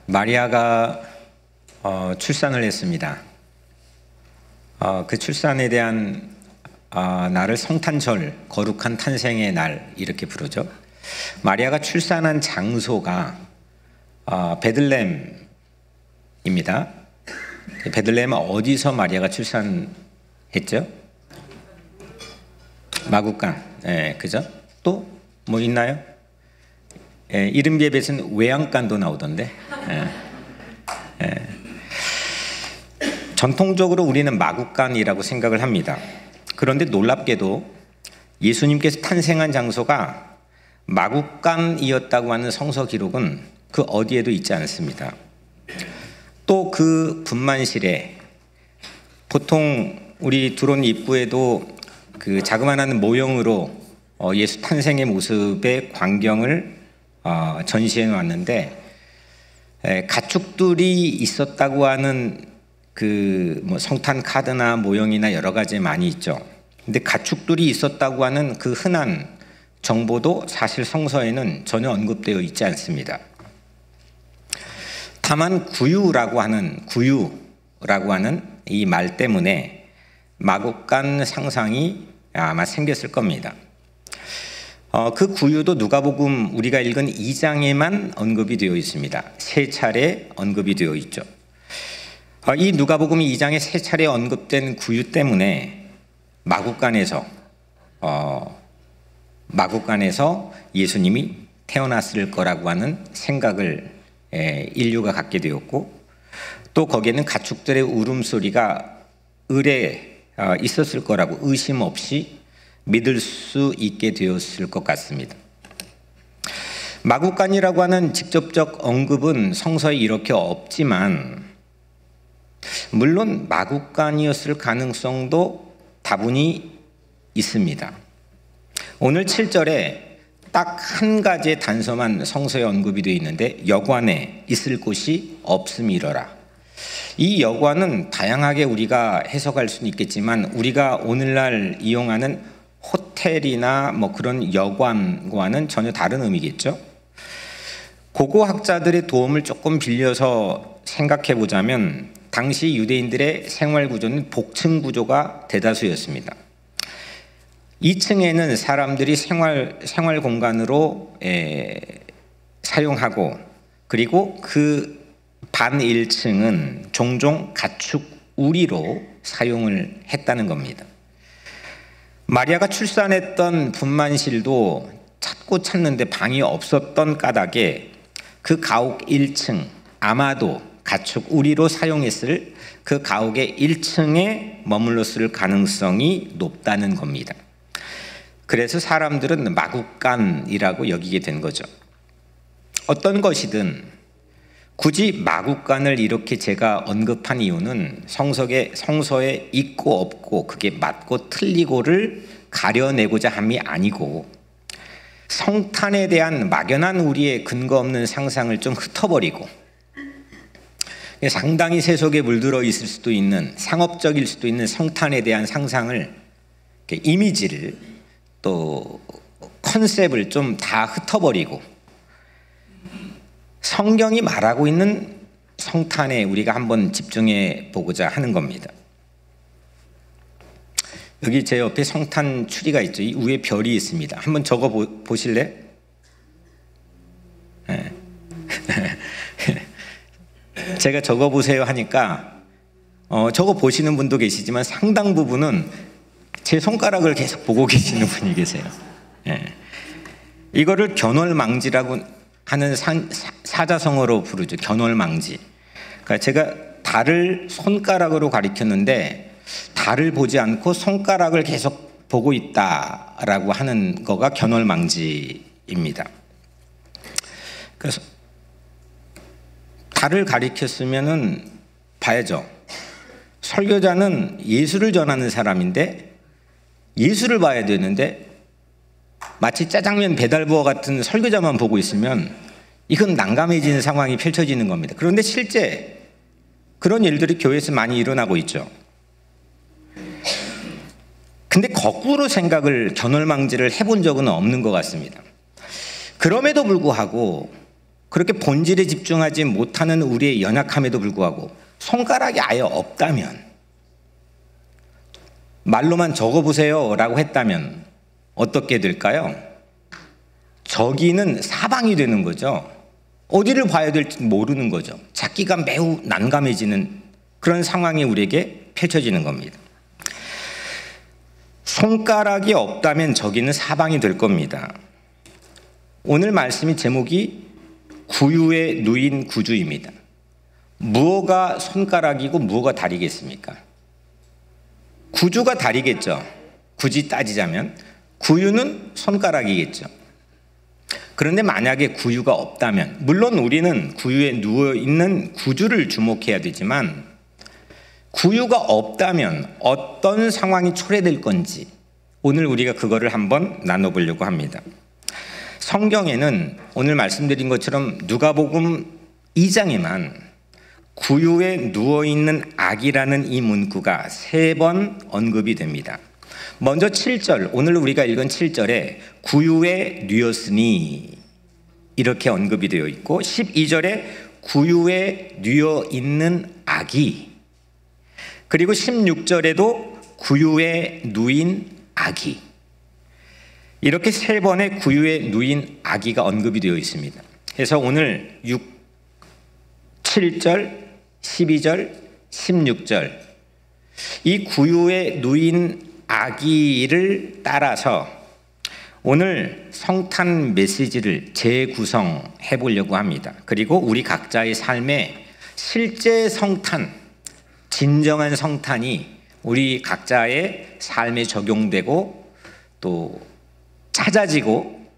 마리아가 출산을 했습니다. 그 출산에 대한 날을 성탄절, 거룩한 탄생의 날 이렇게 부르죠. 마리아가 출산한 장소가 베들레헴입니다. 베들레헴은 어디서 마리아가 출산했죠? 마구간. 그죠? 또 뭐 있나요? 이른비읍에서는 외양간도 나오던데. 전통적으로 우리는 마구간이라고 생각을 합니다. 그런데 놀랍게도 예수님께서 탄생한 장소가 마구간이었다고 하는 성서 기록은 그 어디에도 있지 않습니다. 또 그 분만실에 보통 우리 들어온 입구에도 그 자그마한 모형으로 예수 탄생의 모습의 광경을 전시해 놓았는데, 가축들이 있었다고 하는 그 뭐 성탄 카드나 모형이나 여러 가지 많이 있죠. 근데 가축들이 있었다고 하는 그 흔한 정보도 사실 성서에는 전혀 언급되어 있지 않습니다. 다만 구유라고 하는 이 말 때문에 마구간 상상이 아마 생겼을 겁니다. 그 구유도 누가복음 우리가 읽은 2장에만 언급이 되어 있습니다. 3차례 언급이 되어 있죠. 이 누가복음 2장에 3차례 언급된 구유 때문에 마구간에서 예수님이 태어났을 거라고 하는 생각을 인류가 갖게 되었고, 또 거기에는 가축들의 울음소리가 을에 있었을 거라고 의심 없이 믿을 수 있게 되었을 것 같습니다. 마구간이라고 하는 직접적 언급은 성서에 이렇게 없지만, 물론 마구간이었을 가능성도 다분히 있습니다. 오늘 7절에 딱 한 가지의 단서만 성서에 언급이 되어 있는데, 여관에 있을 곳이 없음이러라. 이 여관은 다양하게 우리가 해석할 수는 있겠지만, 우리가 오늘날 이용하는 호텔이나 뭐 그런 여관과는 전혀 다른 의미겠죠. 고고학자들의 도움을 조금 빌려서 생각해 보자면, 당시 유대인들의 생활 구조는 복층 구조가 대다수였습니다. 2층에는 사람들이 생활 공간으로 사용하고, 그리고 그 반 1층은 종종 가축 우리로 사용을 했다는 겁니다. 마리아가 출산했던 분만실도 찾는데 방이 없었던 까닭에 그 가옥 1층, 아마도 가축 우리로 사용했을 그 가옥의 1층에 머물렀을 가능성이 높다는 겁니다. 그래서 사람들은 마구간이라고 여기게 된 거죠. 어떤 것이든 굳이 마구간을 이렇게 제가 언급한 이유는 성서에 있고 없고, 그게 맞고 틀리고를 가려내고자 함이 아니고, 성탄에 대한 막연한 우리의 근거 없는 상상을 좀 흩어버리고, 상당히 세속에 물들어 있을 수도 있는, 상업적일 수도 있는 성탄에 대한 상상을, 이미지를, 또 컨셉을 좀 다 흩어버리고 성경이 말하고 있는 성탄에 우리가 한번 집중해 보고자 하는 겁니다. 여기 제 옆에 성탄 추리가 있죠. 이 위에 별이 있습니다. 한번 적어 보실래? 제가 적어 보세요 하니까 적어 보시는 분도 계시지만 상당 부분은 제 손가락을 계속 보고 계시는 분이 계세요. 이거를 견월망지라고 하는 사자성어로 부르죠. 견월망지. 그러니까 제가 달을 손가락으로 가리켰는데, 달을 보지 않고 손가락을 계속 보고 있다라고 하는 거가 견월망지입니다. 그래서 달을 가리켰으면은 봐야죠. 설교자는 예수를 전하는 사람인데 예수를 봐야 되는데, 마치 짜장면 배달부어 같은 설교자만 보고 있으면 이건 난감해지는 상황이 펼쳐지는 겁니다. 그런데 실제 그런 일들이 교회에서 많이 일어나고 있죠. 근데 거꾸로 견월망지를 해본 적은 없는 것 같습니다. 그럼에도 불구하고 그렇게 본질에 집중하지 못하는 우리의 연약함에도 불구하고 손가락이 아예 없다면, 말로만 적어보세요 라고 했다면 어떻게 될까요? 저기는 사방이 되는 거죠. 어디를 봐야 될지 모르는 거죠. 찾기가 매우 난감해지는 그런 상황이 우리에게 펼쳐지는 겁니다. 손가락이 없다면 저기는 사방이 될 겁니다. 오늘 말씀의 제목이 구유에 누인 구주입니다. 무엇가 손가락이고 무엇가 다리겠습니까? 구주가 다리겠죠. 굳이 따지자면 구유는 손가락이겠죠. 그런데 만약에 구유가 없다면, 물론 우리는 구유에 누워있는 구주를 주목해야 되지만, 구유가 없다면 어떤 상황이 초래될 건지 오늘 우리가 그거를 한번 나눠보려고 합니다. 성경에는 오늘 말씀드린 것처럼 누가복음 2장에만 구유에 누워있는 악이라는 이 문구가 3번 언급이 됩니다. 먼저 7절, 오늘 우리가 읽은 7절에 구유에 누였으니 이렇게 언급이 되어 있고, 12절에 구유에 누여 있는 악이, 그리고 16절에도 구유에 누인 악이, 이렇게 3번의 구유에 누인 악이가 언급이 되어 있습니다. 그래서 오늘 7절, 12절, 16절 이 구유에 누인 악이를 따라서 오늘 성탄 메시지를 재구성해 보려고 합니다. 그리고 우리 각자의 삶에 실제 성탄, 진정한 성탄이 우리 각자의 삶에 적용되고 또 찾아지고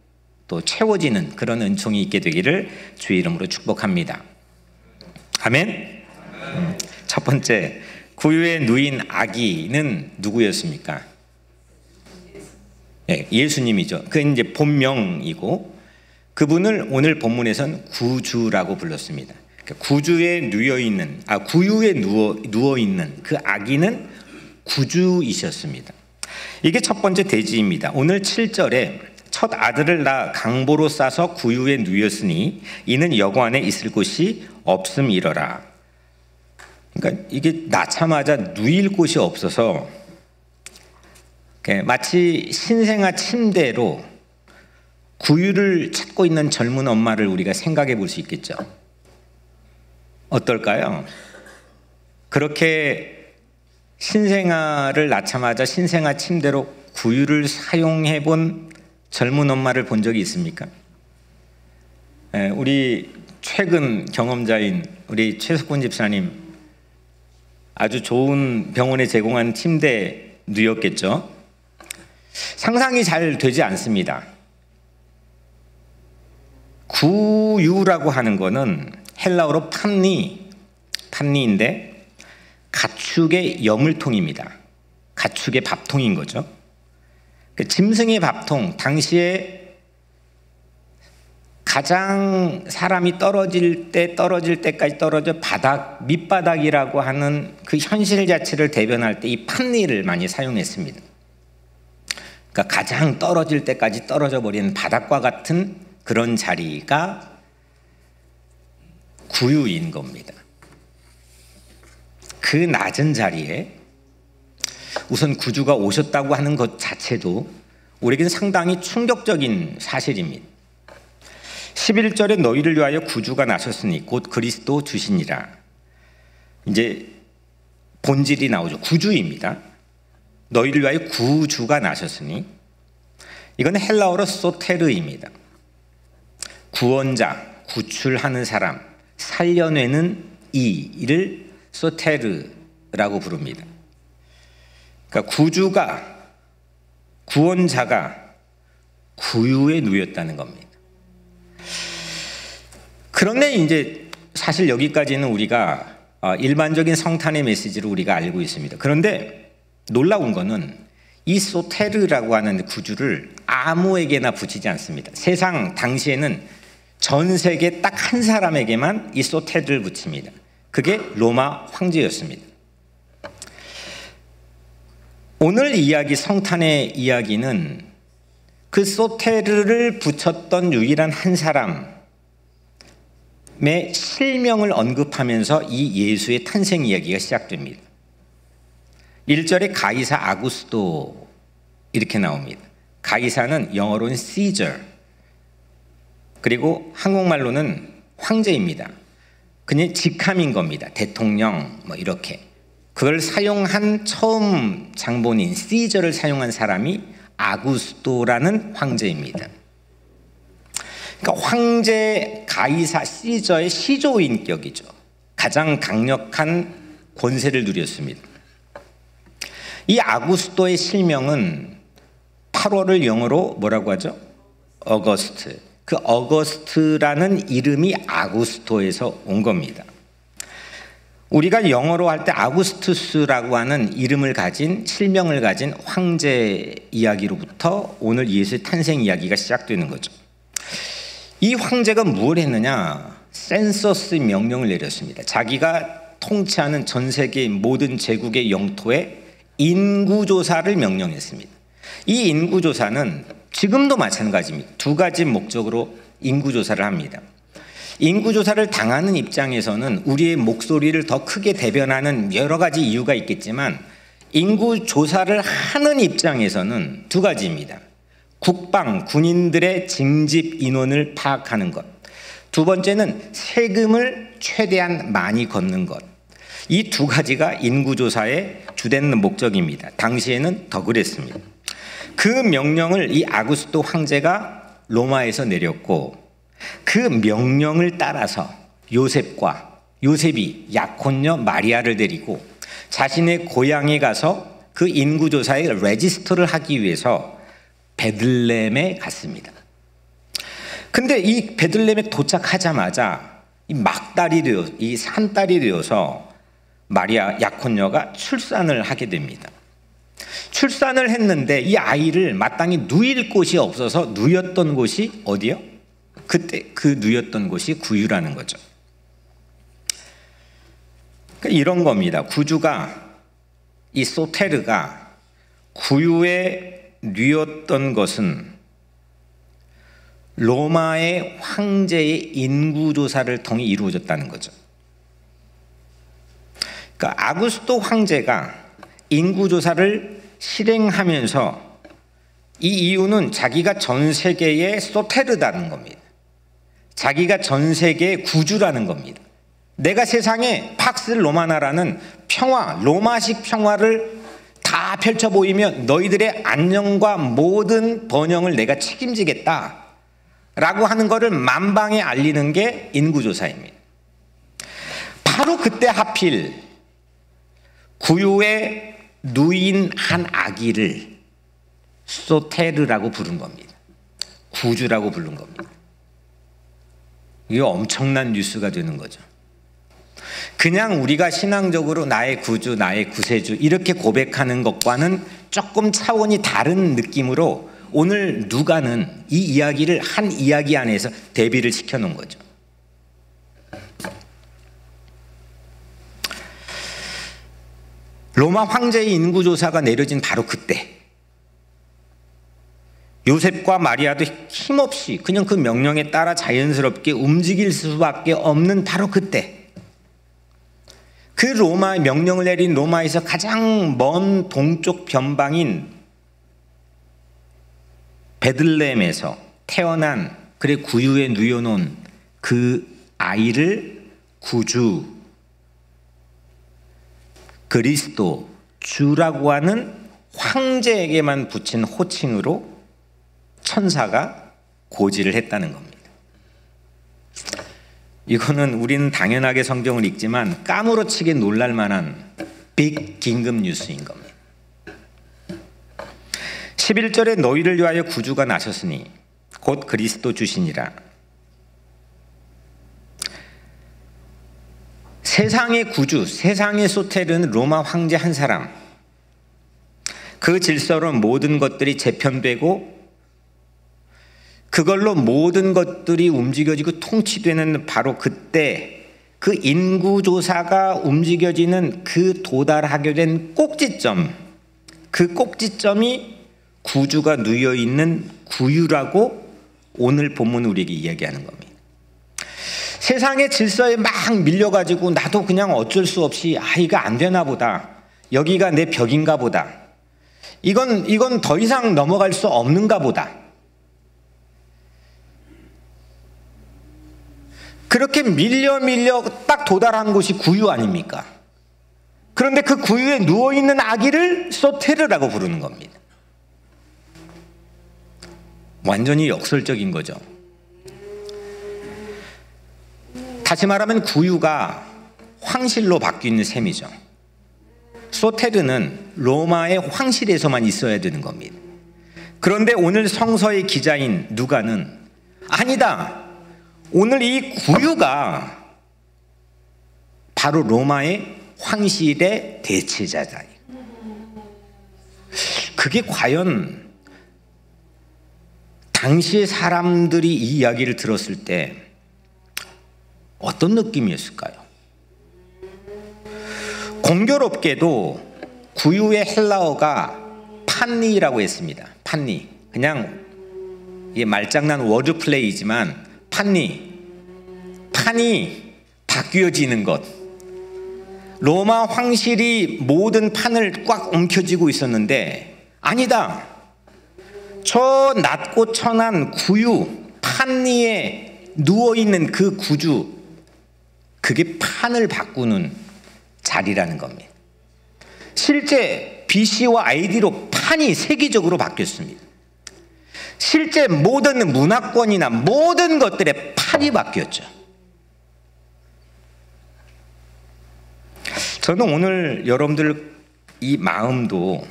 또 채워지는 그런 은총이 있게 되기를 주의 이름으로 축복합니다. 아멘. 첫 번째, 구유에 누인 아기는 누구였습니까? 네, 예수님이죠. 그 이제 본명이고, 그분을 오늘 본문에서는 구주라고 불렀습니다. 구주에 누워 있는, 구유에 누워 있는 그 아기는 구주이셨습니다. 이게 첫 번째 대지입니다. 오늘 7절에 첫 아들을 낳아 강보로 싸서 구유에 누였으니 이는 여고 안에 있을 곳이 없음이러라. 그러니까 이게 낳자마자 누일 곳이 없어서 마치 신생아 침대로 구유를 찾고 있는 젊은 엄마를 우리가 생각해 볼 수 있겠죠. 어떨까요? 그렇게 신생아를 낳자마자 신생아 침대로 구유를 사용해 본 젊은 엄마를 본 적이 있습니까? 우리 최근 경험자인 우리 최석훈 집사님, 아주 좋은 병원에 제공한 침대 누였겠죠. 상상이 잘 되지 않습니다. 구유라고 하는 거는 헬라어로 판니인데 가축의 여물통입니다. 가축의 밥통인 거죠. 짐승의 밥통, 당시에 가장 사람이 떨어질 때까지 떨어져 밑바닥이라고 하는 그 현실 자체를 대변할 때 이 판니를 많이 사용했습니다. 그러니까 가장 떨어질 때까지 떨어져 버리는 바닥과 같은 그런 자리가 구유인 겁니다. 그 낮은 자리에 우선 구주가 오셨다고 하는 것 자체도 우리에게는 상당히 충격적인 사실입니다. 11절에 너희를 위하여 구주가 나셨으니 곧 그리스도 주시니라. 이제 본질이 나오죠. 구주입니다. 너희를 위하여 구주가 나셨으니, 이건 헬라어로 소테르입니다. 구원자, 구출하는 사람, 살려내는 이를 소테르라고 부릅니다. 그러니까 구주가, 구원자가 구유에 누였다는 겁니다. 그런데 이제 사실 여기까지는 우리가 일반적인 성탄의 메시지로 우리가 알고 있습니다. 그런데 놀라운 거는 이 소테르라고 하는 구주를 아무에게나 붙이지 않습니다. 세상 당시에는 전 세계 딱 한 사람에게만 이 소테르를 붙입니다. 그게 로마 황제였습니다. 오늘 이야기, 성탄의 이야기는 그 소테르를 붙였던 유일한 한 사람, 실명을 언급하면서 이 예수의 탄생 이야기가 시작됩니다. 1절에 가이사 아구스도 이렇게 나옵니다. 가이사는 영어로는 Caesar, 그리고 한국말로는 황제입니다. 그냥 직함인 겁니다. 대통령 뭐 이렇게. 그걸 사용한 처음 장본인 Caesar를 사용한 사람이 아구스도라는 황제입니다. 그러니까 황제 가이사 시저의 시조인격이죠. 가장 강력한 권세를 누렸습니다. 이 아구스도의 실명은 8월을 영어로 뭐라고 하죠? 어거스트. 그 어거스트라는 이름이 아구스토에서 온 겁니다. 우리가 영어로 할 때 아구스투스라고 하는 이름을 가진, 실명을 가진 황제 이야기로부터 오늘 예수의 탄생 이야기가 시작되는 거죠. 이 황제가 무엇을 했느냐? 센서스 명령을 내렸습니다. 자기가 통치하는 전 세계 모든 제국의 영토에 인구조사를 명령했습니다. 이 인구조사는 지금도 마찬가지입니다. 두 가지 목적으로 인구조사를 합니다. 인구조사를 당하는 입장에서는 우리의 목소리를 더 크게 대변하는 여러 가지 이유가 있겠지만, 인구조사를 하는 입장에서는 두 가지입니다. 국방, 군인들의 징집 인원을 파악하는 것. 두 번째는 세금을 최대한 많이 걷는 것. 이 두 가지가 인구조사의 주된 목적입니다. 당시에는 더 그랬습니다. 그 명령을 이 아구스도 황제가 로마에서 내렸고, 그 명령을 따라서 요셉이 약혼녀 마리아를 데리고 자신의 고향에 가서 그 인구조사의 레지스터를 하기 위해서 베들레헴에 갔습니다. 근데 이 베들레헴에 도착하자마자 이 산딸이 되어서 마리아 약혼녀가 출산을 하게 됩니다. 출산을 했는데 이 아이를 마땅히 누일 곳이 없어서 누였던 곳이 어디요? 그때 그 누였던 곳이 구유라는 거죠. 그러니까 이런 겁니다. 이 소테르가 구유에 누였던 것은 로마의 황제의 인구조사를 통해 이루어졌다는 거죠. 그러니까 아구스도 황제가 인구조사를 실행하면서 이 이유는 자기가 전 세계의 소테르다는 겁니다. 자기가 전 세계의 구주라는 겁니다. 내가 세상에 팍스 로마나라는 평화, 로마식 평화를 다 펼쳐 보이면 너희들의 안녕과 모든 번영을 내가 책임지겠다 라고 하는 것을 만방에 알리는 게 인구조사입니다. 바로 그때 하필 구유에 누인 한 아기를 소테르라고 부른 겁니다. 구주라고 부른 겁니다. 이게 엄청난 뉴스가 되는 거죠. 그냥 우리가 신앙적으로 나의 구주, 나의 구세주 이렇게 고백하는 것과는 조금 차원이 다른 느낌으로 오늘 누가는 이 이야기를 한 이야기 안에서 대비를 시켜놓은 거죠. 로마 황제의 인구조사가 내려진 바로 그때 요셉과 마리아도 힘없이 그냥 그 명령에 따라 자연스럽게 움직일 수밖에 없는 바로 그때 그 로마의 명령을 내린 로마에서 가장 먼 동쪽 변방인 베들레헴에서 태어난 그래 구유에 누여놓은 그 아이를 구주 그리스도 주라고 하는 황제에게만 붙인 호칭으로 천사가 고지를 했다는 겁니다. 이거는 우리는 당연하게 성경을 읽지만 까무러치게 놀랄 만한 빅 긴급 뉴스인 겁니다. 11절에 너희를 위하여 구주가 나셨으니 곧 그리스도 주시니라. 세상의 구주, 세상의 소텔은 로마 황제 한 사람. 그 질서로 모든 것들이 재편되고 그걸로 모든 것들이 움직여지고 통치되는 바로 그때 그 인구조사가 움직여지는 그 도달하게 된 꼭지점, 그 꼭지점이 구주가 누여있는 구유라고 오늘 본문 우리에게 이야기하는 겁니다. 세상의 질서에 막 밀려가지고 나도 그냥 어쩔 수 없이 이거 안 되나 보다. 여기가 내 벽인가 보다. 이건 더 이상 넘어갈 수 없는가 보다. 그렇게 밀려 딱 도달한 곳이 구유 아닙니까? 그런데 그 구유에 누워있는 아기를 소테르라고 부르는 겁니다. 완전히 역설적인 거죠. 다시 말하면 구유가 황실로 바뀌는 셈이죠. 소테르는 로마의 황실에서만 있어야 되는 겁니다. 그런데 오늘 성서의 기자인 누가는 아니다. 오늘 이 구유가 바로 로마의 황실의 대체자다. 그게 과연 당시의 사람들이 이 이야기를 들었을 때 어떤 느낌이었을까요? 공교롭게도 구유의 헬라어가 판니라고 했습니다. 판니. 그냥 이게 말장난 워드플레이지만 판니. 판이 바뀌어지는 것. 로마 황실이 모든 판을 꽉 움켜쥐고 있었는데 아니다. 저 낮고 천한 구유 판니에 누워있는 그 구주, 그게 판을 바꾸는 자리라는 겁니다. 실제 BC와 AD로 판이 세계적으로 바뀌었습니다. 실제 모든 문화권이나 모든 것들의 판이 바뀌었죠. 저는 오늘 여러분들 이 마음도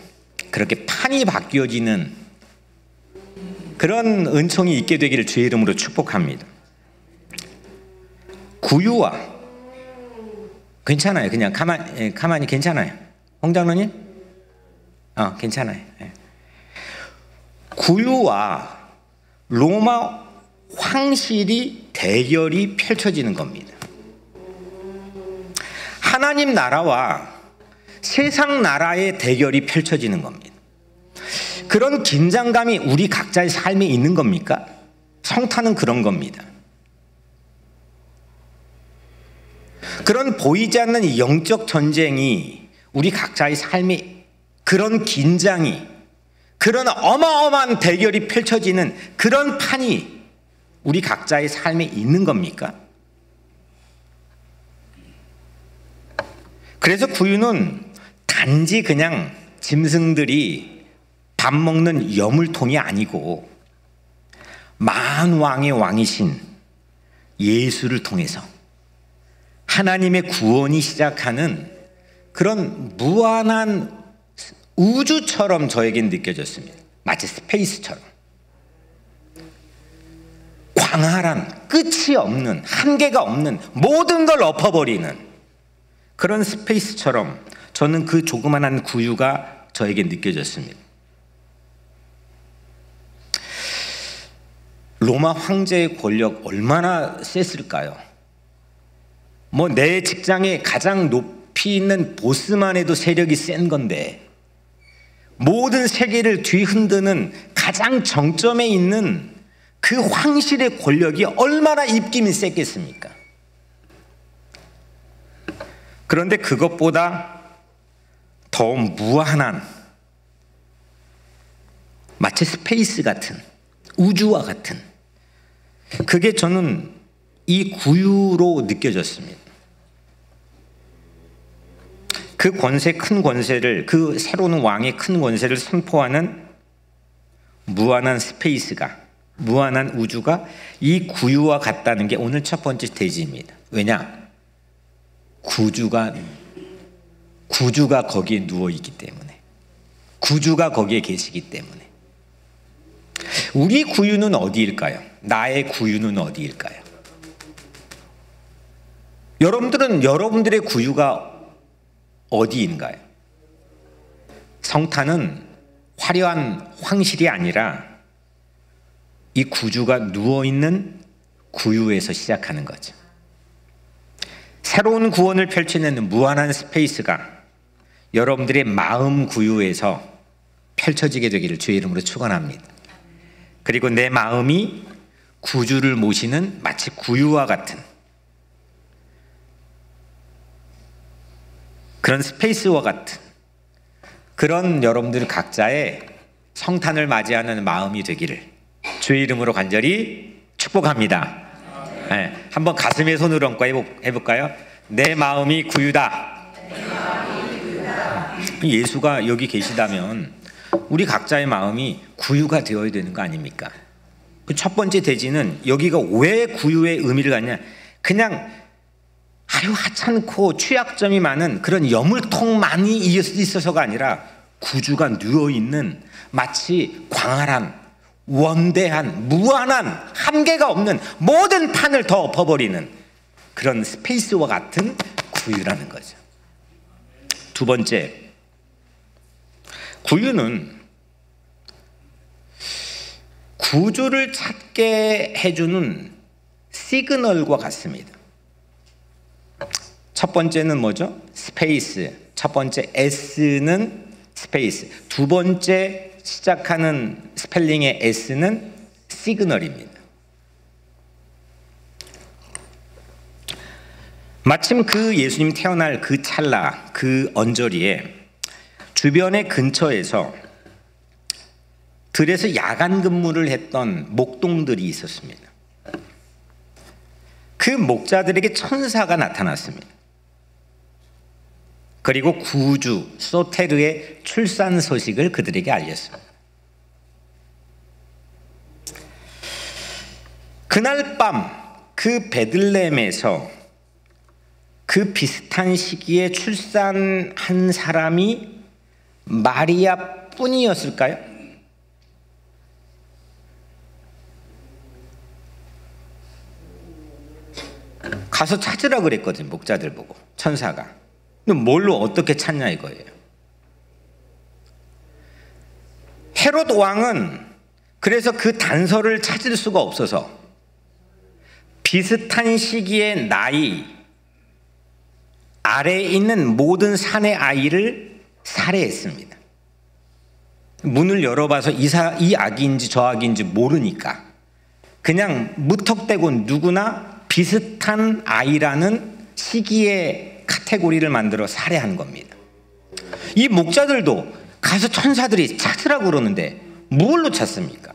그렇게 판이 바뀌어지는 그런 은총이 있게 되기를 주의 이름으로 축복합니다. 구유와 괜찮아요. 그냥 가만히 괜찮아요. 홍 장로님? 괜찮아요. 구유와 로마 황실이 대결이 펼쳐지는 겁니다. 하나님 나라와 세상 나라의 대결이 펼쳐지는 겁니다. 그런 긴장감이 우리 각자의 삶에 있는 겁니까? 성탄은 그런 겁니다. 그런 보이지 않는 영적 전쟁이 우리 각자의 삶에 그런 긴장이, 그런 어마어마한 대결이 펼쳐지는 그런 판이 우리 각자의 삶에 있는 겁니까? 그래서 구유는 단지 그냥 짐승들이 밥 먹는 여물통이 아니고 만왕의 왕이신 예수를 통해서 하나님의 구원이 시작하는 그런 무한한 우주처럼 저에겐 느껴졌습니다. 마치 스페이스처럼. 광활한, 끝이 없는, 한계가 없는 모든 걸 엎어버리는 그런 스페이스처럼 저는 그 조그만한 구유가 저에게 느껴졌습니다. 로마 황제의 권력 얼마나 셌을까요? 내 직장에 가장 높이 있는 보스만 해도 세력이 센 건데 모든 세계를 뒤흔드는 가장 정점에 있는 그 황실의 권력이 얼마나 입김이 셌겠습니까? 그런데 그것보다 더 무한한 마치 스페이스 같은 우주와 같은 그게 저는 이 구유로 느껴졌습니다. 그 권세, 큰 권세를, 그 새로운 왕의 큰 권세를 선포하는 무한한 스페이스가, 무한한 우주가 이 구유와 같다는 게 오늘 첫 번째 대지입니다. 왜냐? 구주가 거기에 누워있기 때문에, 구주가 거기에 계시기 때문에. 우리 구유는 어디일까요? 나의 구유는 어디일까요? 여러분들은 여러분들의 구유가 어디인가요? 성탄은 화려한 황실이 아니라 이 구주가 누워있는 구유에서 시작하는 거죠. 새로운 구원을 펼치는 무한한 스페이스가 여러분들의 마음 구유에서 펼쳐지게 되기를 주의 이름으로 축원합니다. 그리고 내 마음이 구주를 모시는 마치 구유와 같은 그런 스페이스와 같은 그런 여러분들 각자의 성탄을 맞이하는 마음이 되기를 주의 이름으로 간절히 축복합니다. 네, 한번 가슴에 손을 얹고 해볼까요? 내 마음이 구유다. 예수가 여기 계시다면 우리 각자의 마음이 구유가 되어야 되는 거 아닙니까? 그 첫 번째 대지는 여기가 왜 구유의 의미를 갖냐, 그냥 아주 하찮고 취약점이 많은 그런 여물통만이 있어서가 아니라 구주가 누워있는 마치 광활한 원대한 무한한 한계가 없는 모든 판을 더 엎어버리는 그런 스페이스와 같은 구유라는 거죠. 두 번째, 구유는 구주를 찾게 해주는 시그널과 같습니다. 첫 번째는 뭐죠? 스페이스. 첫 번째 S는 스페이스. 두 번째 시작하는 스펠링의 S는 시그널입니다. 마침 그 예수님 태어날 그 찰나, 그 언저리에 주변의 근처에서 들에서 야간 근무를 했던 목동들이 있었습니다. 그 목자들에게 천사가 나타났습니다. 그리고 구주 소테르의 출산 소식을 그들에게 알렸습니다. 그날 밤 그 베들레헴에서 그 비슷한 시기에 출산한 사람이 마리아 뿐이었을까요? 가서 찾으라 그랬거든요. 목자들 보고 천사가. 근데 뭘로 어떻게 찾냐 이거예요. 헤롯 왕은 그래서 그 단서를 찾을 수가 없어서 비슷한 시기의 나이 아래에 있는 모든 산의 아이를 살해했습니다. 문을 열어봐서 이 아기인지 저 아기인지 모르니까 그냥 무턱대고 누구나 비슷한 아이라는 시기의 카테고리를 만들어 살해한 겁니다. 이 목자들도 가서 천사들이 찾으라고 그러는데 뭘로 찾습니까?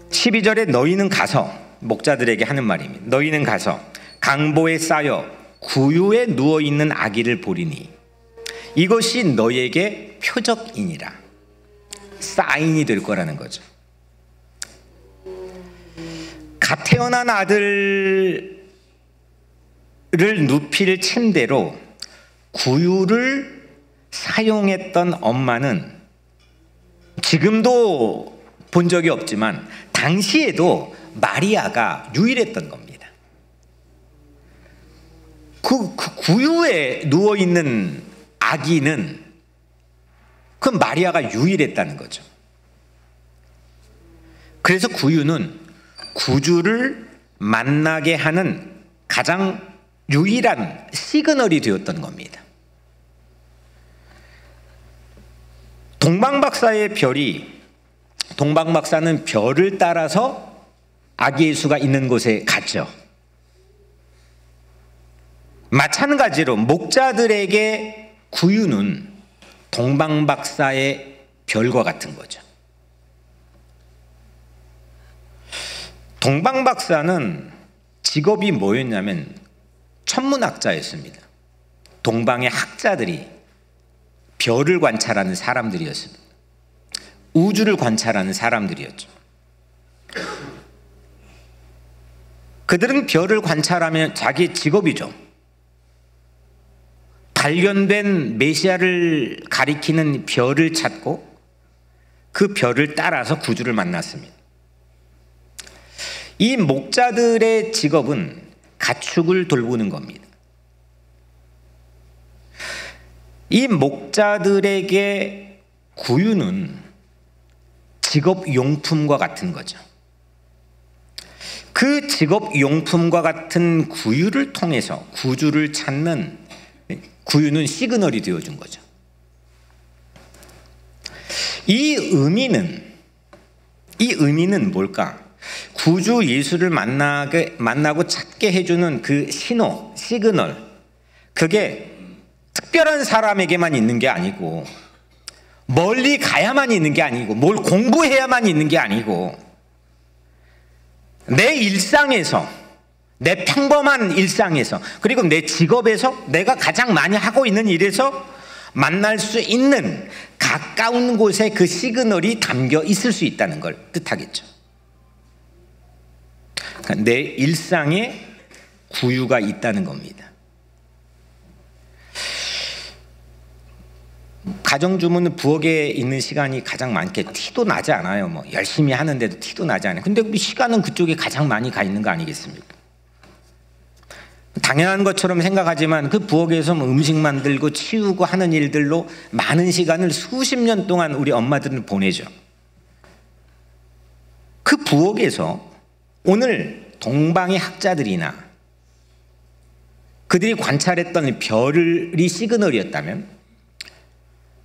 12절에 너희는 가서, 목자들에게 하는 말입니다. 너희는 가서 강보에 쌓여 구유에 누워있는 아기를 보리니 이것이 너희에게 표적이니라. 사인이 될 거라는 거죠. 갓 태어난 아들을 눕힐 침대로 구유를 사용했던 엄마는 지금도 본 적이 없지만 당시에도 마리아가 유일했던 겁니다. 그 구유에 누워있는 아기는 그 마리아가 유일했다는 거죠. 그래서 구유는 구주를 만나게 하는 가장 유일한 시그널이 되었던 겁니다. 동방박사의 별이, 동방박사는 별을 따라서 아기 예수가 있는 곳에 갔죠. 마찬가지로 목자들에게 구유는 동방박사의 별과 같은 거죠. 동방박사는 직업이 뭐였냐면 천문학자였습니다. 동방의 학자들이 별을 관찰하는 사람들이었습니다. 우주를 관찰하는 사람들이었죠. 그들은 별을 관찰하면 자기 직업이죠. 발견된 메시아를 가리키는 별을 찾고 그 별을 따라서 구주를 만났습니다. 이 목자들의 직업은 가축을 돌보는 겁니다. 이 목자들에게 구유는 직업용품과 같은 거죠. 그 직업용품과 같은 구유를 통해서 구주를 찾는, 구유는 시그널이 되어준 거죠. 이 의미는 뭘까? 구주 예수를 만나고 찾게 해주는 그 신호, 시그널, 그게 특별한 사람에게만 있는 게 아니고, 멀리 가야만 있는 게 아니고, 뭘 공부해야만 있는 게 아니고, 내 일상에서, 내 평범한 일상에서, 그리고 내 직업에서, 내가 가장 많이 하고 있는 일에서 만날 수 있는 가까운 곳에 그 시그널이 담겨 있을 수 있다는 걸 뜻하겠죠. 그러니까 내 일상에 구유가 있다는 겁니다. 가정주부는 부엌에 있는 시간이 가장 많게 티도 나지 않아요. 뭐 열심히 하는데도 티도 나지 않아요. 근데 우리 시간은 그쪽에 가장 많이 가 있는 거 아니겠습니까? 당연한 것처럼 생각하지만 그 부엌에서 뭐 음식 만들고 치우고 하는 일들로 많은 시간을 수십 년 동안 우리 엄마들은 보내죠. 그 부엌에서 오늘 동방의 학자들이나 그들이 관찰했던 별이 시그널이었다면,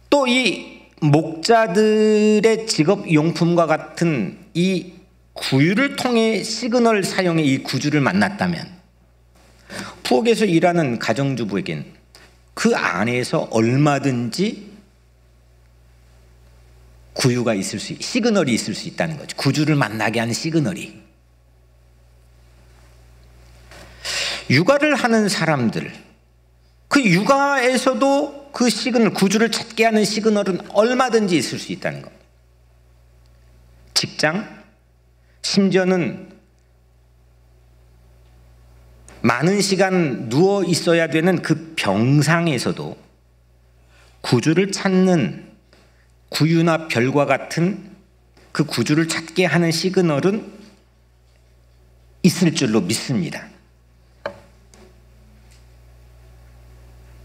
또 이 목자들의 직업 용품과 같은 이 구유를 통해 시그널 사용의 이 구주를 만났다면, 부엌에서 일하는 가정주부에겐 그 안에서 얼마든지 구유가 있을 수, 시그널이 있을 수 있다는 거죠. 구주를 만나게 하는 시그널이. 육아를 하는 사람들, 그 육아에서도 그 시그널, 구주를 찾게 하는 시그널은 얼마든지 있을 수 있다는 겁니다. 직장, 심지어는 많은 시간 누워 있어야 되는 그 병상에서도 구주를 찾는, 구유나 별과 같은 그 구주를 찾게 하는 시그널은 있을 줄로 믿습니다.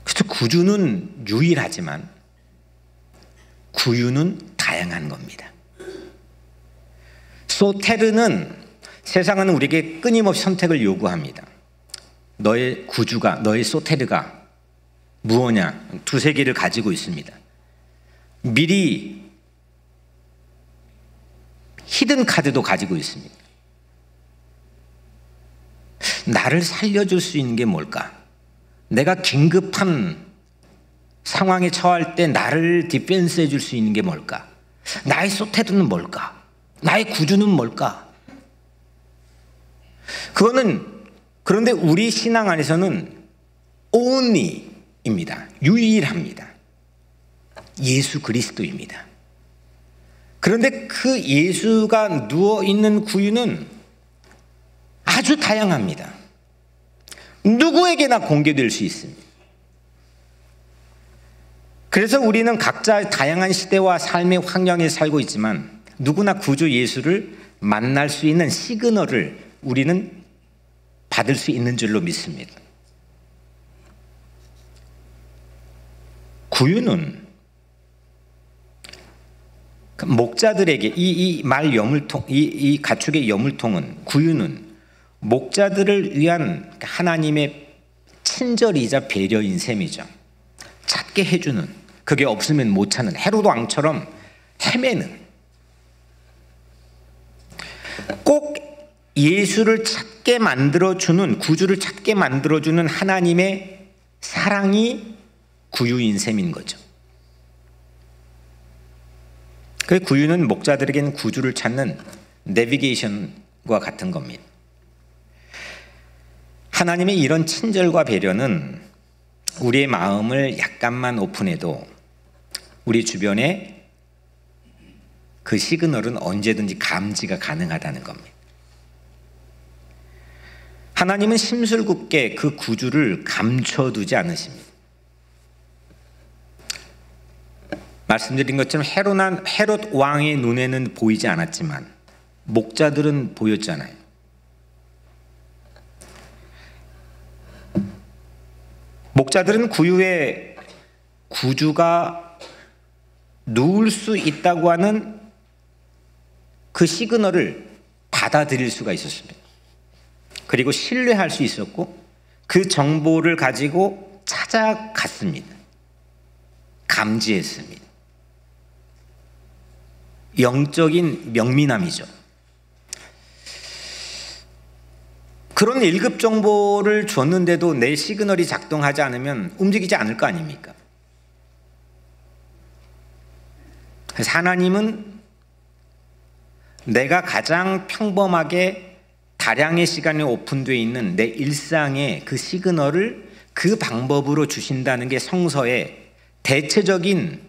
그래서 구주는 유일하지만 구유는 다양한 겁니다. 소테르는, 세상은 우리에게 끊임없이 선택을 요구합니다. 너의 구주가, 너의 소테르가 무엇냐? 두세 개를 가지고 있습니다. 미리 히든 카드도 가지고 있습니다. 나를 살려줄 수 있는 게 뭘까? 내가 긴급한 상황에 처할 때 나를 디펜스 해줄 수 있는 게 뭘까? 나의 소테르는 뭘까? 나의 구주는 뭘까? 그런데 우리 신앙 안에서는 only입니다. 유일합니다. 예수 그리스도입니다. 그런데 그 예수가 누워있는 구유는 아주 다양합니다. 누구에게나 공개될 수 있습니다. 그래서 우리는 각자 다양한 시대와 삶의 환경에 살고 있지만 누구나 구주 예수를 만날 수 있는 시그널을 우리는 받을 수 있는 줄로 믿습니다. 구유는 목자들에게 이 말 여물통, 이 가축의 여물통은, 구유는 목자들을 위한 하나님의 친절이자 배려인 셈이죠. 찾게 해주는, 그게 없으면 못 찾는, 헤로드 왕처럼 헤매는, 꼭 예수를 찾게 만들어주는, 구주를 찾게 만들어주는 하나님의 사랑이 구유인 셈인 거죠. 그 구유는 목자들에게는 구주를 찾는 내비게이션과 같은 겁니다. 하나님의 이런 친절과 배려는 우리의 마음을 약간만 오픈해도 우리 주변에 그 시그널은 언제든지 감지가 가능하다는 겁니다. 하나님은 심술궂게 그 구주를 감춰두지 않으십니다. 말씀드린 것처럼 헤롯 왕의 눈에는 보이지 않았지만 목자들은 보였잖아요. 목자들은 구유에 구주가 누울 수 있다고 하는 그 시그널을 받아들일 수가 있었습니다. 그리고 신뢰할 수 있었고 그 정보를 가지고 찾아갔습니다. 감지했습니다. 영적인 명민함이죠. 그런 1급 정보를 줬는데도 내 시그널이 작동하지 않으면 움직이지 않을 거 아닙니까? 그래서 하나님은 내가 가장 평범하게 다량의 시간이 오픈되어 있는 내 일상의 그 시그널을 그 방법으로 주신다는 게 성서의 대체적인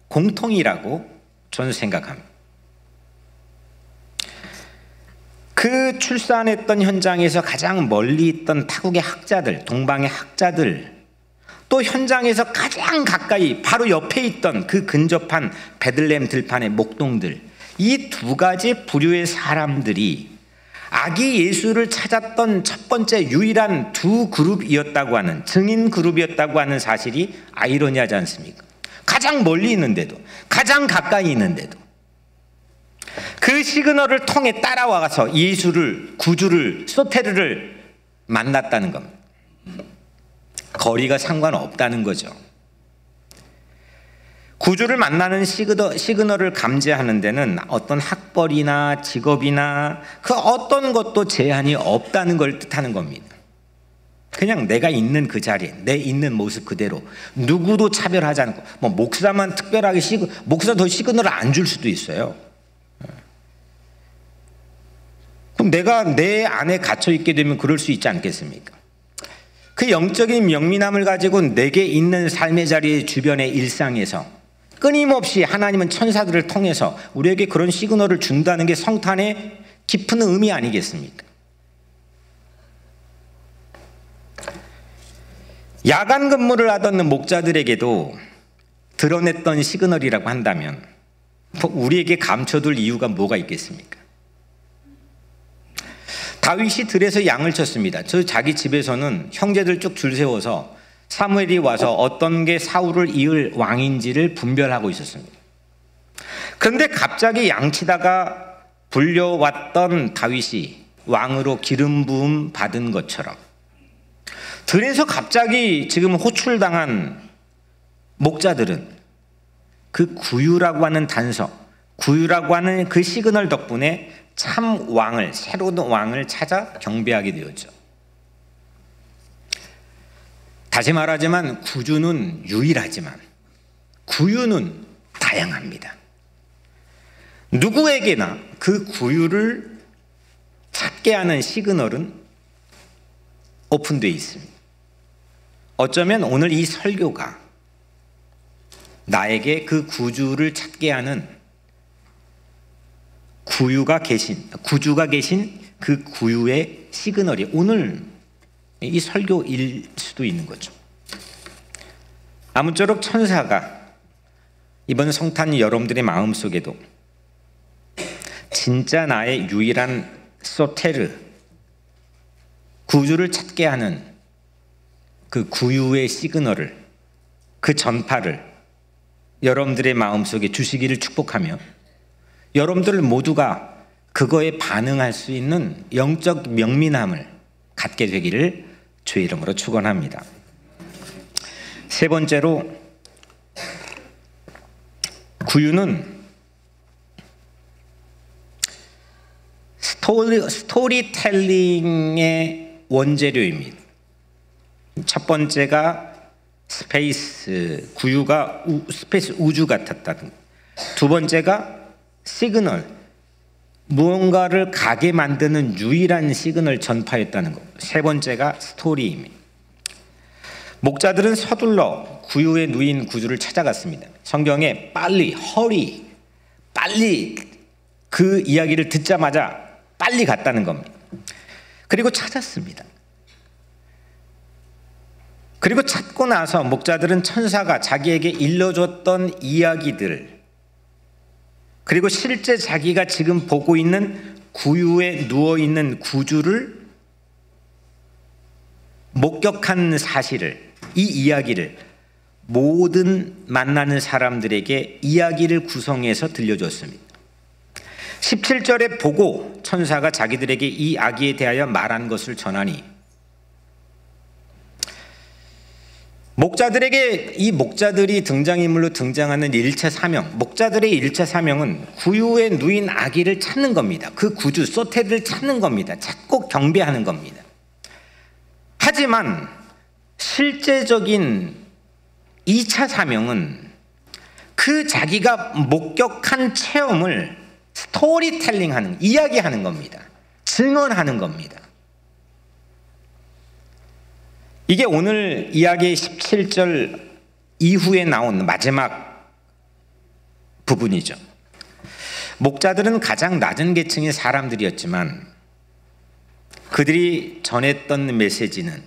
공통이라고 저는 생각합니다. 그 출산했던 현장에서 가장 멀리 있던 타국의 학자들, 동방의 학자들, 또 현장에서 가장 가까이 바로 옆에 있던 그 근접한 베들레헴 들판의 목동들, 이 두 가지 부류의 사람들이 아기 예수를 찾았던 첫 번째 유일한 두 그룹이었다고 하는, 증인 그룹이었다고 하는 사실이 아이러니하지 않습니까? 가장 멀리 있는데도, 가장 가까이 있는데도 그 시그널을 통해 따라와서 예수를, 구주를, 소테르를 만났다는 겁니다. 거리가 상관없다는 거죠. 구주를 만나는 시그널을 감지하는 데는 어떤 학벌이나 직업이나 그 어떤 것도 제한이 없다는 걸 뜻하는 겁니다. 그냥 내가 있는 그 자리에, 내 있는 모습 그대로 누구도 차별하지 않고, 뭐 목사만 특별하게 목사 더 시그널을 안 줄 수도 있어요. 그럼 내가 내 안에 갇혀 있게 되면 그럴 수 있지 않겠습니까? 그 영적인 명민함을 가지고 내게 있는 삶의 자리 주변의 일상에서 끊임없이 하나님은 천사들을 통해서 우리에게 그런 시그널을 준다는 게 성탄의 깊은 의미 아니겠습니까? 야간 근무를 하던 목자들에게도 드러냈던 시그널이라고 한다면 우리에게 감춰둘 이유가 뭐가 있겠습니까? 다윗이 들에서 양을 쳤습니다. 저 자기 집에서는 형제들 쭉 줄 세워서 사무엘이 와서 어떤 게 사울을 이을 왕인지를 분별하고 있었습니다. 그런데 갑자기 양치다가 불려왔던 다윗이 왕으로 기름 부음 받은 것처럼 들에서 갑자기 지금 호출당한 목자들은 그 구유라고 하는 단서, 구유라고 하는 그 시그널 덕분에 참 왕을, 새로운 왕을 찾아 경배하게 되었죠. 다시 말하지만 구주는 유일하지만 구유는 다양합니다. 누구에게나 그 구유를 찾게 하는 시그널은 오픈되어 있습니다. 어쩌면 오늘 이 설교가 나에게 그 구주를 찾게 하는 구주가 계신 그 구유의 시그널이 오늘 이 설교일 수도 있는 거죠. 아무쪼록 천사가 이번 성탄 여러분들의 마음속에도 진짜 나의 유일한 소테르, 구주를 찾게 하는 그 구유의 시그널을, 그 전파를 여러분들의 마음속에 주시기를 축복하며 여러분들 모두가 그거에 반응할 수 있는 영적 명민함을 갖게 되기를 주의 이름으로 축원합니다. 세 번째로 구유는 스토리텔링의 원재료입니다. 첫 번째가 스페이스, 구유가 스페이스 우주 같았다는 것. 두 번째가 시그널, 무언가를 가게 만드는 유일한 시그널 전파였다는 것. 세 번째가 스토리입니다. 목자들은 서둘러 구유에 누인 구주를 찾아갔습니다. 성경에 빨리 그 이야기를 듣자마자 빨리 갔다는 겁니다. 그리고 찾았습니다. 그리고 찾고 나서 목자들은 천사가 자기에게 일러줬던 이야기들, 그리고 실제 자기가 지금 보고 있는 구유에 누워있는 구주를 목격한 사실을, 이 이야기를 모든 만나는 사람들에게 이야기를 구성해서 들려줬습니다. 17절에 보고 천사가 자기들에게 이 아기에 대하여 말한 것을 전하니 목자들에게 이 목자들이 등장인물로 등장하는 1차 사명, 목자들의 1차 사명은 구유에 누인 아기를 찾는 겁니다. 그 구주 소테를 찾는 겁니다. 찾고 경배하는 겁니다. 하지만 실제적인 2차 사명은 그 자기가 목격한 체험을 스토리텔링하는, 이야기하는 겁니다. 증언하는 겁니다. 이게 오늘 이야기의 17절 이후에 나온 마지막 부분이죠. 목자들은 가장 낮은 계층의 사람들이었지만 그들이 전했던 메시지는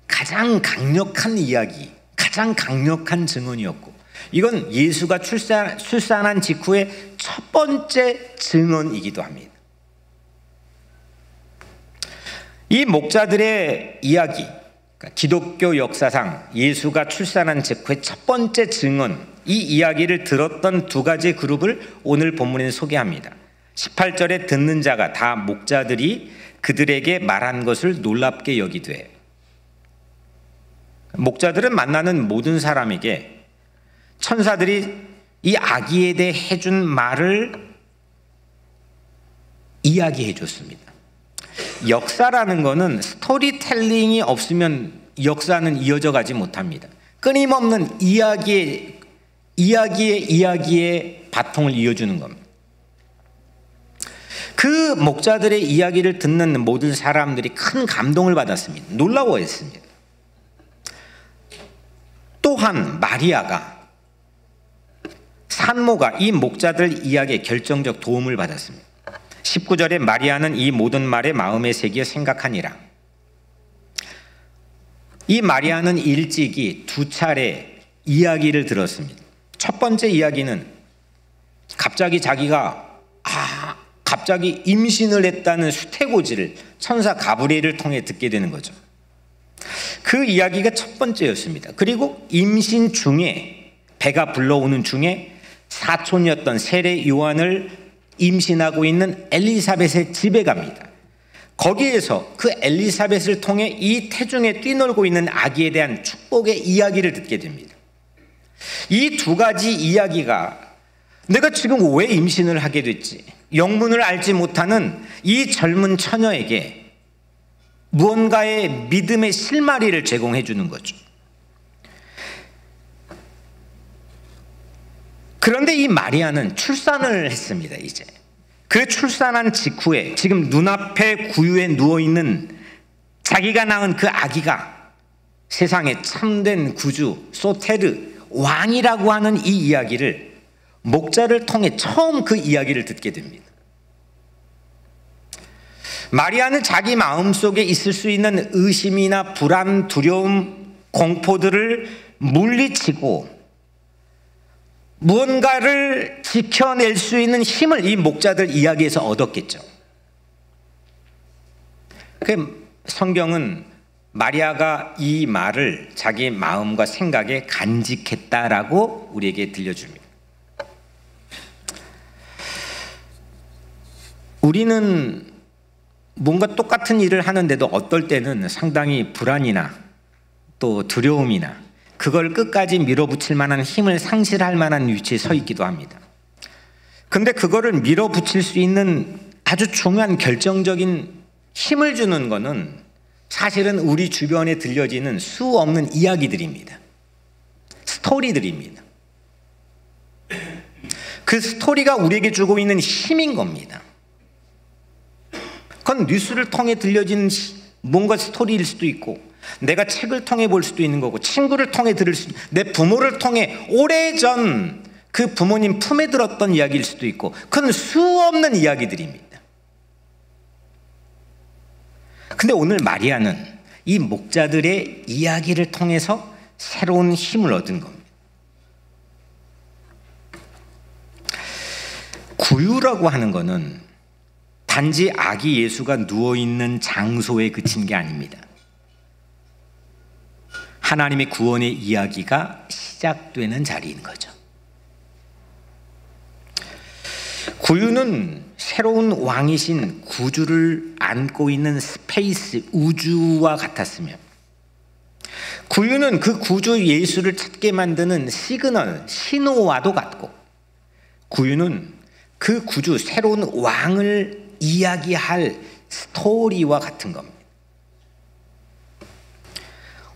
가장 강력한 이야기, 가장 강력한 증언이었고, 이건 예수가 출산한 직후의 첫 번째 증언이기도 합니다. 이 목자들의 이야기, 기독교 역사상 예수가 출산한 직후의 첫 번째 증언, 이 이야기를 들었던 두 가지 그룹을 오늘 본문에 소개합니다. 18절에 듣는 자가 다 목자들이 그들에게 말한 것을 놀랍게 여기되, 목자들은 만나는 모든 사람에게 천사들이 이 아기에 대해 해준 말을 이야기해 줬습니다. 역사라는 것은 스토리텔링이 없으면 역사는 이어져 가지 못합니다. 끊임없는 이야기의 바통을 이어주는 겁니다. 그 목자들의 이야기를 듣는 모든 사람들이 큰 감동을 받았습니다. 놀라워했습니다. 또한 마리아가, 산모가 이 목자들 이야기에 결정적 도움을 받았습니다. 19절에 마리아는 이 모든 말에 마음에 새겨 생각하니라. 이 마리아는 일찍이 두 차례 이야기를 들었습니다. 첫 번째 이야기는 갑자기 자기가 갑자기 임신을 했다는 수태고지를 천사 가브리엘을 통해 듣게 되는 거죠. 그 이야기가 첫 번째였습니다. 그리고 임신 중에, 배가 불러오는 중에 사촌이었던 세례 요한을 임신하고 있는 엘리사벳의 집에 갑니다. 거기에서 그 엘리사벳을 통해 이 태중에 뛰놀고 있는 아기에 대한 축복의 이야기를 듣게 됩니다. 이 두 가지 이야기가 내가 지금 왜 임신을 하게 됐지, 영문을 알지 못하는 이 젊은 처녀에게 무언가의 믿음의 실마리를 제공해 주는 거죠. 그런데 이 마리아는 출산을 했습니다. 이제 그 출산한 직후에 지금 눈앞에 구유에 누워있는 자기가 낳은 그 아기가 세상에 참된 구주 소테르 왕이라고 하는 이 이야기를 목자를 통해 처음 그 이야기를 듣게 됩니다. 마리아는 자기 마음속에 있을 수 있는 의심이나 불안, 두려움, 공포들을 물리치고 무언가를 지켜낼 수 있는 힘을 이 목자들 이야기에서 얻었겠죠. 그 성경은 마리아가 이 말을 자기 마음과 생각에 간직했다라고 우리에게 들려줍니다. 우리는 뭔가 똑같은 일을 하는데도 어떨 때는 상당히 불안이나 또 두려움이나 그걸 끝까지 밀어붙일 만한 힘을 상실할 만한 위치에 서 있기도 합니다. 근데 그거를 밀어붙일 수 있는 아주 중요한 결정적인 힘을 주는 거는 사실은 우리 주변에 들려지는 수 없는 이야기들입니다. 스토리들입니다. 그 스토리가 우리에게 주고 있는 힘인 겁니다. 그건 뉴스를 통해 들려진 뭔가 스토리일 수도 있고, 내가 책을 통해 볼 수도 있는 거고, 친구를 통해 들을 수도, 내 부모를 통해 오래전 그 부모님 품에 들었던 이야기일 수도 있고, 그건 수 없는 이야기들입니다. 근데 오늘 마리아는 이 목자들의 이야기를 통해서 새로운 힘을 얻은 겁니다. 구유라고 하는 거는 단지 아기 예수가 누워있는 장소에 그친 게 아닙니다. 하나님의 구원의 이야기가 시작되는 자리인 거죠. 구유는 새로운 왕이신 구주를 안고 있는 스페이스, 우주와 같았으며, 구유는 그 구주 예수를 찾게 만드는 시그널, 신호와도 같고, 구유는 그 구주, 새로운 왕을 이야기할 스토리와 같은 겁니다.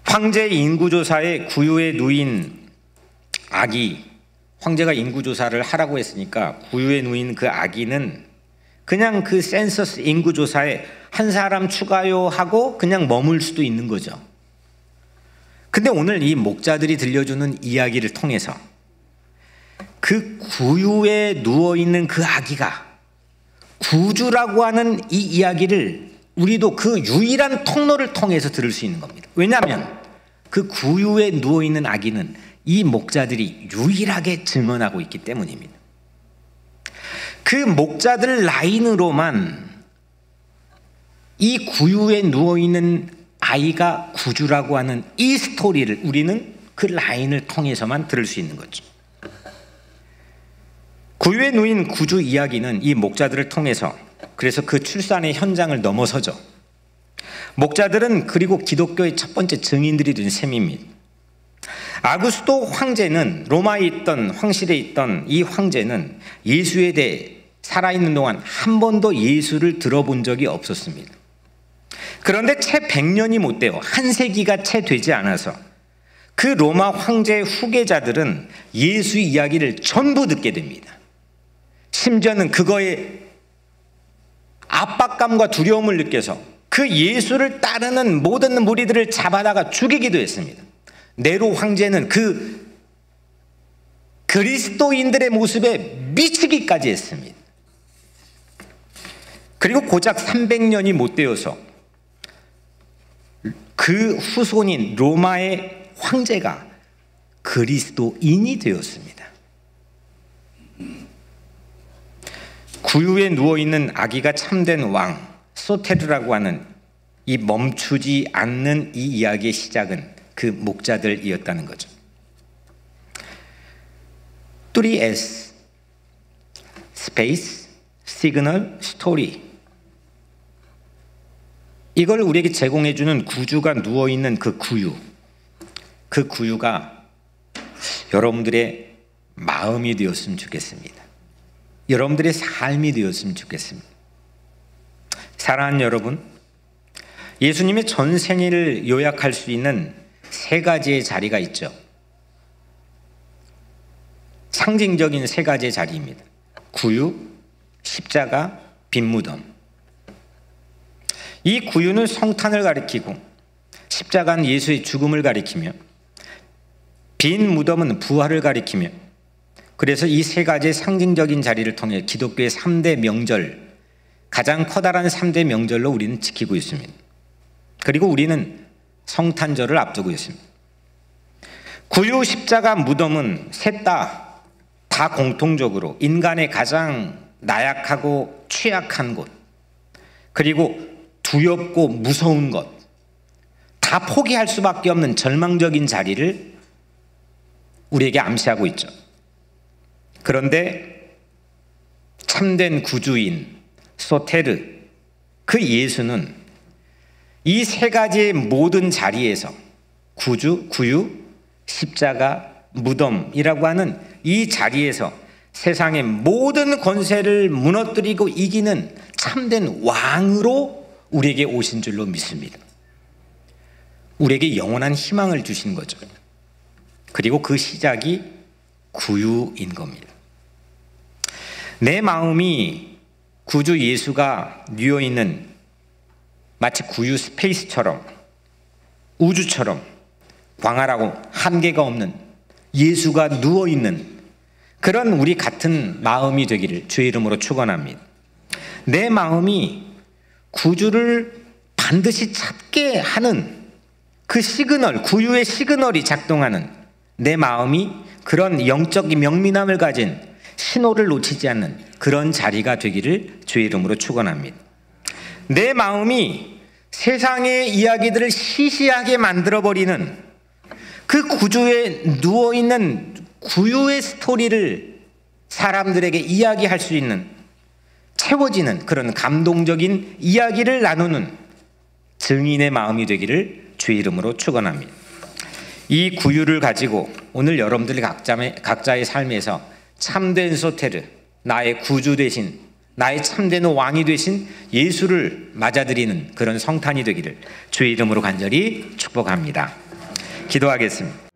황제 인구조사에 구유에 누인 아기, 황제가 인구조사를 하라고 했으니까 구유에 누인 그 아기는 그냥 그 센서스 인구조사에 한 사람 추가요 하고 그냥 머물 수도 있는 거죠. 근데 오늘 이 목자들이 들려주는 이야기를 통해서 그 구유에 누워있는 그 아기가 구주라고 하는 이 이야기를 우리도 그 유일한 통로를 통해서 들을 수 있는 겁니다. 왜냐하면 그 구유에 누워있는 아기는 이 목자들이 유일하게 증언하고 있기 때문입니다. 그 목자들 라인으로만 이 구유에 누워있는 아이가 구주라고 하는 이 스토리를 우리는 그 라인을 통해서만 들을 수 있는 거죠. 구유에 누인 구주 이야기는 이 목자들을 통해서, 그래서 그 출산의 현장을 넘어서죠. 목자들은 그리고 기독교의 첫 번째 증인들이 된 셈입니다. 아구스도 황제는, 로마에 있던 황실에 있던 이 황제는 예수에 대해 살아있는 동안 한 번도 예수를 들어본 적이 없었습니다. 그런데 채 100년이 못 돼요. 한 세기가 채 되지 않아서 그 로마 황제의 후계자들은 예수 이야기를 전부 듣게 됩니다. 심지어는 그거에 압박감과 두려움을 느껴서 그 예수를 따르는 모든 무리들을 잡아다가 죽이기도 했습니다. 네로 황제는 그 그리스도인들의 모습에 미치기까지 했습니다. 그리고 고작 300년이 못 되어서 그 후손인 로마의 황제가 그리스도인이 되었습니다. 구유에 누워있는 아기가 참된 왕 소테르라고 하는 이 멈추지 않는 이 이야기의 시작은 그 목자들이었다는 거죠. 3S 스페이스, 시그널, 스토리, 이걸 우리에게 제공해주는 구주가 누워있는 그 구유, 그 구유가 여러분들의 마음이 되었으면 좋겠습니다. 여러분들의 삶이 되었으면 좋겠습니다. 사랑하는 여러분, 예수님의 전생애를 요약할 수 있는 세 가지의 자리가 있죠. 상징적인 세 가지의 자리입니다. 구유, 십자가, 빈 무덤. 이 구유는 성탄을 가리키고, 십자가는 예수의 죽음을 가리키며, 빈 무덤은 부활을 가리키며, 그래서 이 세 가지의 상징적인 자리를 통해 기독교의 3대 명절, 가장 커다란 3대 명절로 우리는 지키고 있습니다. 그리고 우리는 성탄절을 앞두고 있습니다. 구유, 십자가, 무덤은 셋 다 공통적으로 인간의 가장 나약하고 취약한 곳, 그리고 두렵고 무서운 것, 다 포기할 수밖에 없는 절망적인 자리를 우리에게 암시하고 있죠. 그런데 참된 구주인 소테르, 그 예수는 이 세 가지의 모든 자리에서 구주, 구유, 십자가, 무덤이라고 하는 이 자리에서 세상의 모든 권세를 무너뜨리고 이기는 참된 왕으로 우리에게 오신 줄로 믿습니다. 우리에게 영원한 희망을 주신 거죠. 그리고 그 시작이 구유인 겁니다. 내 마음이 구주 예수가 누워있는 마치 구유 스페이스처럼, 우주처럼 광활하고 한계가 없는 예수가 누워있는 그런 우리 같은 마음이 되기를 주의 이름으로 축원합니다. 내 마음이 구주를 반드시 찾게 하는 그 시그널, 구유의 시그널이 작동하는 내 마음이 그런 영적인 명민함을 가진 신호를 놓치지 않는 그런 자리가 되기를 주의 이름으로 축원합니다. 내 마음이 세상의 이야기들을 시시하게 만들어버리는 그 구주에 누워있는 구유의 스토리를 사람들에게 이야기할 수 있는, 채워지는 그런 감동적인 이야기를 나누는 증인의 마음이 되기를 주의 이름으로 축원합니다. 이 구유를 가지고 오늘 여러분들이 각자의 삶에서 참된 소테르, 나의 구주 되신, 나의 참된 왕이 되신 예수를 맞아들이는 그런 성탄이 되기를 주의 이름으로 간절히 축복합니다. 기도하겠습니다.